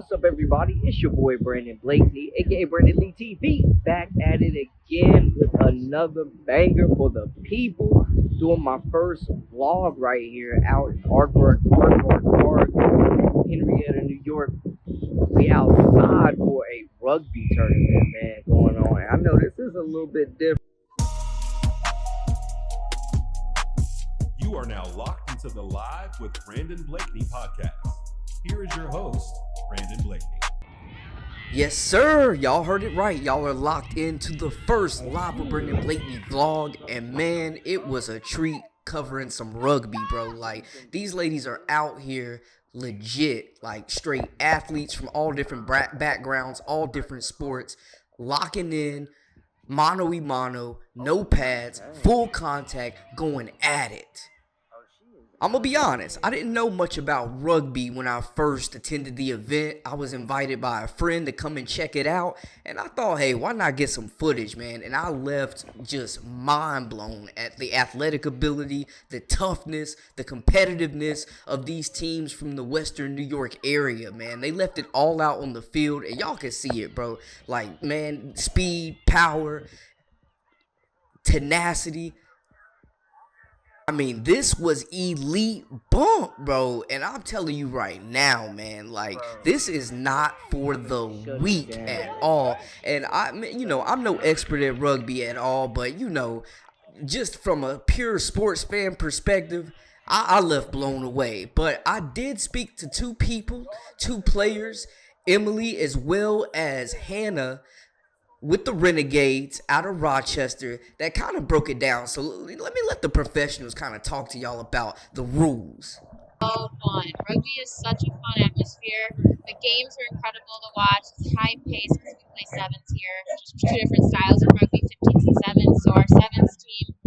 What's up, everybody? It's your boy Brandon Blakely, aka Brandon Lee TV, back at it again with another banger for the people. Doing my first vlog right here out in Aardvark Park, Henrietta, New York. We outside for a rugby tournament, man, going on. I know this is a little bit different. You are now locked into the Live with Brandon Blakely podcast. Here is your host, Brandon Blakely. Yes, sir. Y'all heard it right. Y'all are locked into the first Live with Brandon Blakely vlog. And man, it was a treat covering some rugby, bro. Like, these ladies are out here legit, like straight athletes from all different backgrounds, all different sports, locking in, mano-y-mano, no pads, full contact, going at it. I'm going to be honest, I didn't know much about rugby when I first attended the event. I was invited by a friend to come and check it out, and I thought, hey, why not get some footage, man? And I left just mind blown at the athletic ability, the toughness, the competitiveness of these teams from the Western New York area, man. They left it all out on the field, and y'all can see it, bro. Like, man, speed, power, tenacity. I mean, this was elite bump, bro. And I'm telling you right now, man, like, this is not for the weak at all. And I'm no expert at rugby at all, but, just from a pure sports fan perspective, I left blown away. But I did speak to two players, Emily as well as Hannah, with the Renegades out of Rochester, that kind of broke it down. So let me let the professionals kind of talk to y'all about the rules. So fun. Rugby is such a fun atmosphere. The games are incredible to watch. It's high pace because we play sevens here. Two different styles of rugby, 15s and sevens. So our sevens team,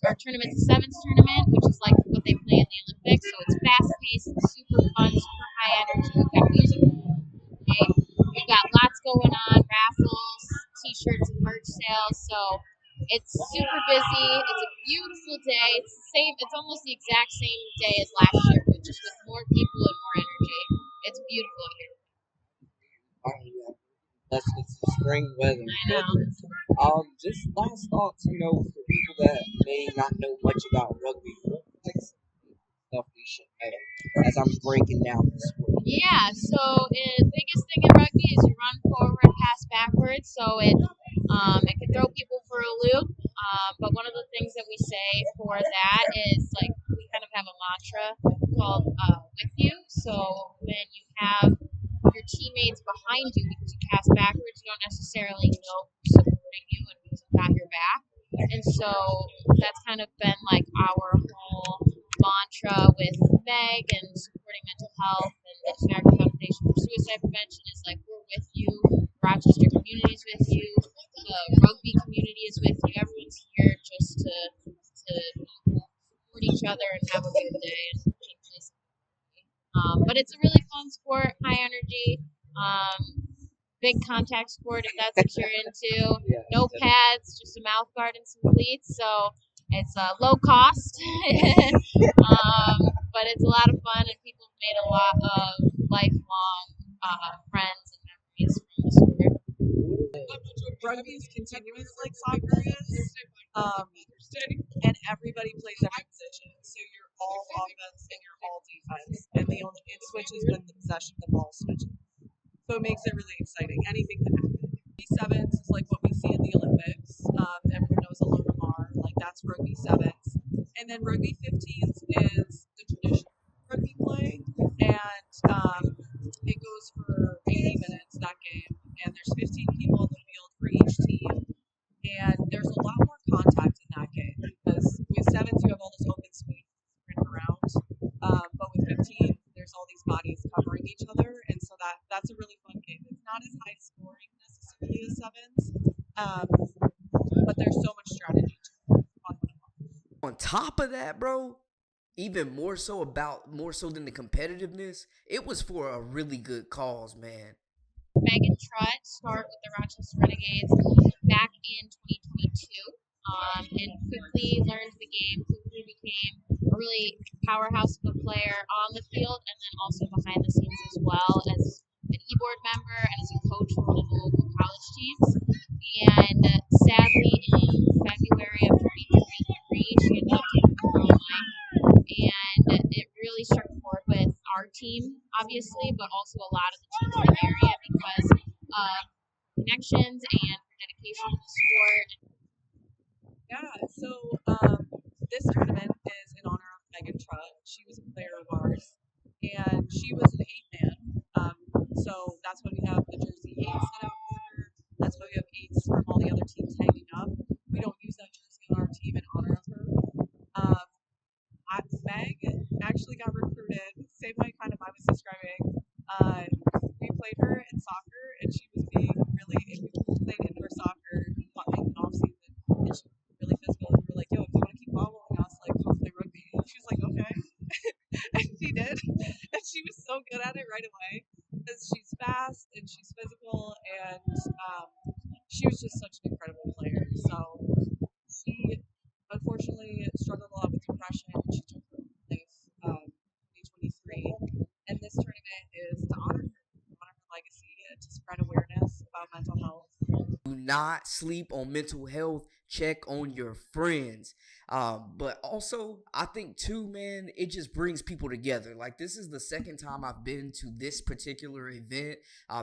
our tournament's a sevens tournament, which is like what they play in the Olympics. So it's fast paced, super fun, super high energy. We've got music. We've got lots going on, raffles, t-shirts, and merch sales. So it's super busy. It's a beautiful day. It's the same. It's almost the exact same day as last year, but just with more people and more energy. It's beautiful here. Let's get some spring weather. I know. Just last thoughts, for people that may not know much about rugby, what stuff we should know as I'm breaking down the sport. Yeah, so the biggest thing in rugby is you run forward, pass backwards, so it can throw people for a loop. But one of the things that we say for that is, like, we kind of have a mantra called with you. So when you have your teammates behind you, because you pass backwards, you don't necessarily know who's supporting you and who's got your back. And so that's kind of been like our whole mantra with Meg and supporting mental health, and the American Foundation for Suicide Prevention is like, we're with you. Rochester community is with you. The rugby community is with you. Everyone's here just to support each other and have a good day and take place. But it's a really fun sport, high energy, big contact sport if that's what you're into. No pads, just a mouth guard and some cleats. So it's low cost, but it's a lot of fun, and people have made a lot of lifelong friends and memories from the sport. Rugby is continuous like soccer is, and everybody plays every position. So you're all offense and you're all defense, and it switches when the possession the ball switches. So it makes it really exciting. Anything can happen. Rugby sevens is like what we see in the Olympics. Everyone knows Alona Mar, like that's rugby sevens, and then rugby 15s is the traditional rugby play, and it goes for 80 minutes that game, and there's 15 people on the field for each team, and there's a lot more contact in that game because with sevens you have all this open space sprint around, but with 15 there's all these bodies covering each other, and so that's a really fun game. It's not as high scoring necessarily as sevens, but there's so much strategy to it. On top of that, bro, even more so than the competitiveness, it was for a really good cause, man. Megan Trutt started with the Rochester Renegades back in 2022, and quickly learned the game, quickly became a really powerhouse of a player on the field and then also behind the scenes as well as an e-board member and as a coach for one of the local college teams. And sadly, in February of 2023, she ended up taking her own life. And it really struck a chord with our team, obviously, but also a lot of the teams in the area because of connections and her dedication to the sport. Yeah, so this tournament is in honor of Megan Trutt. She was a player of ours, and she was an 8-man. So that's why we have the jersey 8 set out for her. That's why we have 8s from all the other teams hanging up. We don't use that jersey on our team in honor of her. Um, Meg actually got recruited, same way kind of I was describing. We played her in soccer, and she was being really, we played indoor soccer in the off season, and she was really physical. And we were like, yo, if you want to keep following us, like, come play rugby. And she was like, okay. And she did. And she was so good at it right away because she's fast and she's physical, and she was just such an incredible player. So she unfortunately struggled a lot with depression, and she took her own life 2023. And this tournament is to honor her legacy, and to spread awareness about mental health. Do not sleep on mental health. Check on your friends. But also, I think too, man, it just brings people together. Like, this is the second time I've been to this particular event.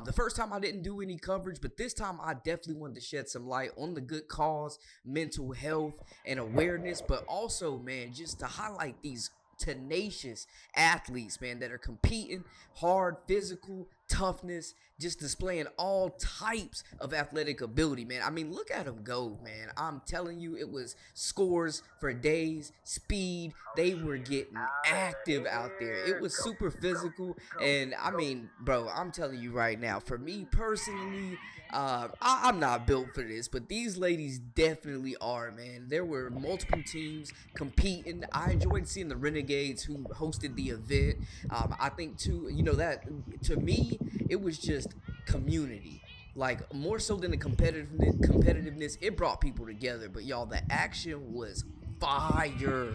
The first time I didn't do any coverage, but this time I definitely wanted to shed some light on the good cause, mental health, and awareness. But also, man, just to highlight these tenacious athletes, man, that are competing hard, physical, toughness, just displaying all types of athletic ability, man. I mean, look at them go, man. I'm telling you, it was scores for days, speed. They were getting active out there. It was super physical. And I mean, bro, I'm telling you right now, for me personally, I'm not built for this, but these ladies definitely are, man. There were multiple teams competing. I enjoyed seeing the Renegades who hosted the event. I think too, that to me, it was just community. Like, more so than the competitiveness, it brought people together. But y'all, the action was fire.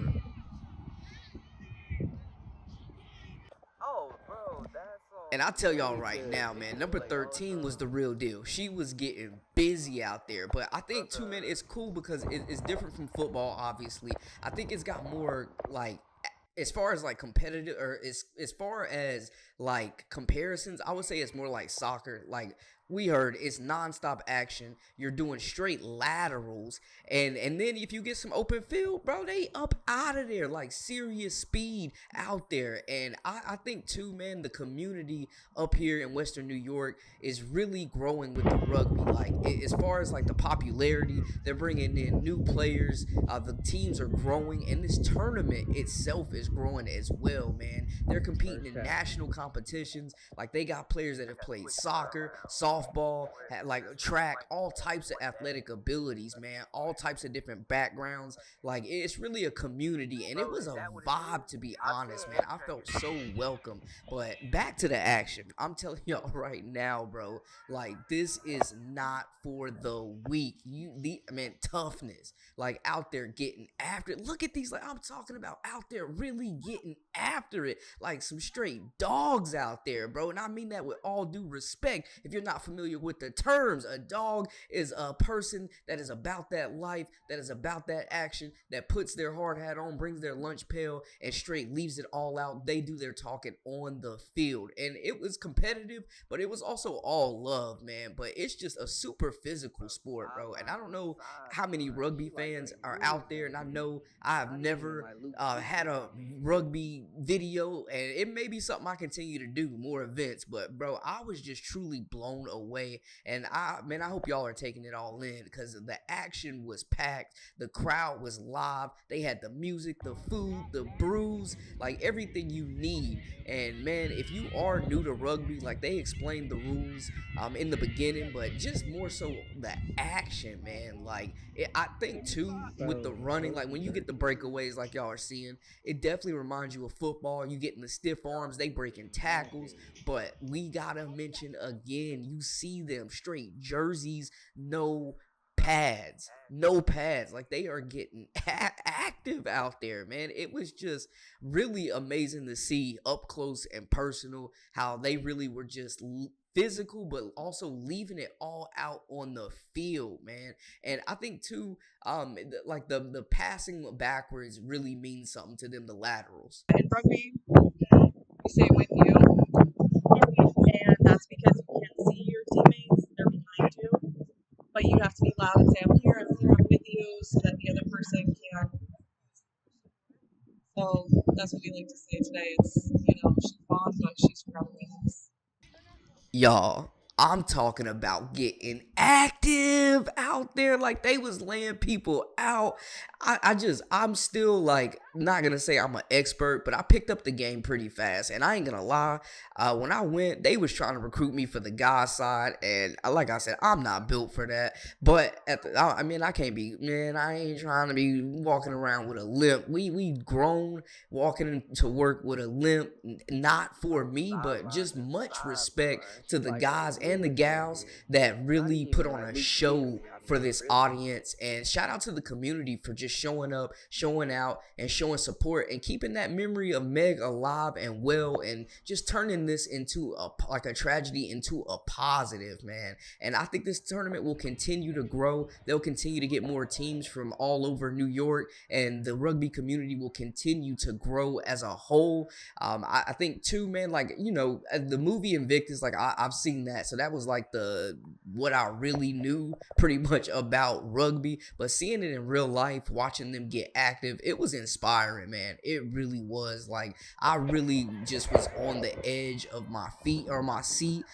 And I tell y'all right now, man, number 13 was the real deal. She was getting busy out there. But I think, too, man, it's cool because it's different from football, obviously. I think it's got more, like, as far as like competitive, or as far as like comparisons, I would say it's more like soccer. Like, we heard, it's nonstop action. You're doing straight laterals, and then if you get some open field, bro, they up out of there, like serious speed out there. And I think too, man, the community up here in Western New York is really growing with the rugby. Like, as far as like the popularity, they're bringing in new players. The teams are growing, and this tournament itself is growing as well, man. They're competing in national competitions. Like, they got players that have played soccer, softball, like track, all types of athletic abilities, man. All types of different backgrounds. Like, it's really a community, and it was a vibe, to be honest, man. I felt so welcome. But back to the action. I'm telling y'all right now, bro. Like, this is not for the weak. Toughness. Like, out there getting after it. Look at these. Like, I'm talking about out there really getting after it. Like, some straight dogs out there, bro. And I mean that with all due respect. If you're not familiar with the terms, a dog is a person that is about that life, that is about that action, that puts their hard hat on, brings their lunch pail, and straight leaves it all out. They do their talking on the field. And it was competitive, but it was also all love, man. But it's just a super physical sport, bro. And I don't know how many rugby fans are out there, and I know I've never had a rugby video, and it may be something I continue to do, more events. But bro, I was just truly blown away, and I hope y'all are taking it all in, because the action was packed, the crowd was live, they had the music, the food, the brews, like everything you need. And man, if you are new to rugby, like, they explained the rules in the beginning, but just more so the action, man. Like, I think too, with the running, like when you get the breakaways like y'all are seeing, it definitely reminds you of football. You getting the stiff arms, they breaking tackles. But we gotta mention again, you see them straight jerseys, no pads. Like, they are getting active out there, man. It was just really amazing to see up close and personal how they really were just physical, but also leaving it all out on the field, man. And I think too, like the passing backwards really means something to them, the laterals. In rugby, we say with you, and that's because you can't see your teammates, they're behind you. But you have to be loud and say, I'm here, I'm here, I'm with you, so that the other person can. So that's what we like to say today. It's, she's gone, but she's probably us. Y'all, I'm talking about getting active out there. Like they was laying people out. I'm still like not gonna say I'm an expert, but I picked up the game pretty fast. And I ain't gonna lie, when I went, they was trying to recruit me for the guys side, and like I said, I'm not built for that. But I can't be, man. I ain't trying to be walking around with a limp. We grown walking into work with a limp, not for me, but just much respect to the guys and the gals that really put on a show for this audience. And shout out to the community for just showing up, showing out, and showing support and keeping that memory of Meg alive and well, and just turning this into a tragedy into a positive, man. And I think this tournament will continue to grow. They'll continue to get more teams from all over New York, and the rugby community will continue to grow as a whole. I think too, man, like, the movie Invictus, like I've seen that, so that was like what I really knew pretty much about rugby. But seeing it in real life, watching them get active, it was inspiring, man. It really was. Like I really just was on the edge of my feet or my seat,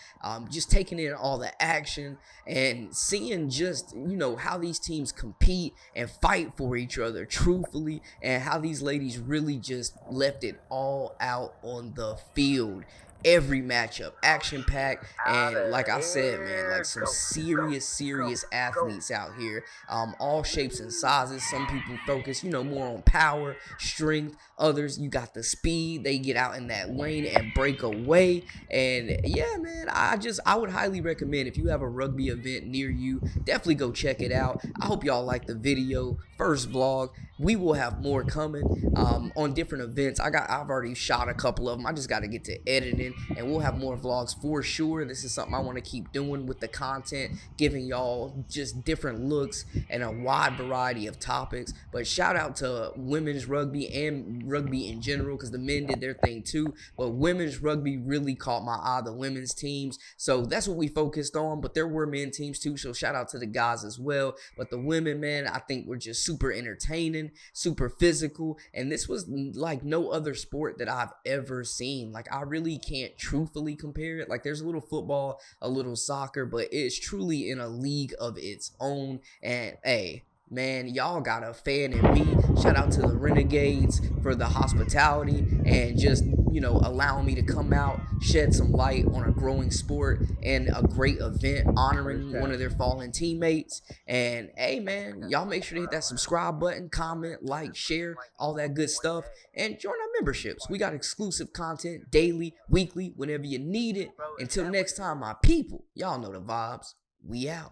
just taking in all the action and seeing just how these teams compete and fight for each other truthfully, and how these ladies really just left it all out on the field. Every matchup action packed, and like I said, man, like some serious athletes out here, all shapes and sizes. Some people focus more on power, strength. Others, you got the speed, they get out in that lane and break away. And yeah, man, I would highly recommend, if you have a rugby event near you, definitely go check it out. I hope y'all like the video, first vlog. We will have more coming on different events. I've already shot a couple of them. I just got to get to editing, and we'll have more vlogs for sure. This is something I want to keep doing with the content, giving y'all just different looks and a wide variety of topics. But shout out to women's rugby and rugby in general, because the men did their thing too. But women's rugby really caught my eye, the women's teams. So that's what we focused on. But there were men teams too, so shout out to the guys as well. But the women, man, I think were just super entertaining, super physical, and this was like no other sport that I've ever seen. Like I really can't truthfully compare it. Like there's a little football, a little soccer, but it's truly in a league of its own. And hey, man, y'all got a fan in me. Shout out to the Renegades for the hospitality and just allowing me to come out, shed some light on a growing sport and a great event honoring one of their fallen teammates. And hey, man, y'all make sure to hit that subscribe button, comment, like, share, all that good stuff, and join our memberships. We got exclusive content daily, weekly, whenever you need it. Until next time, my people, y'all know the vibes. We out.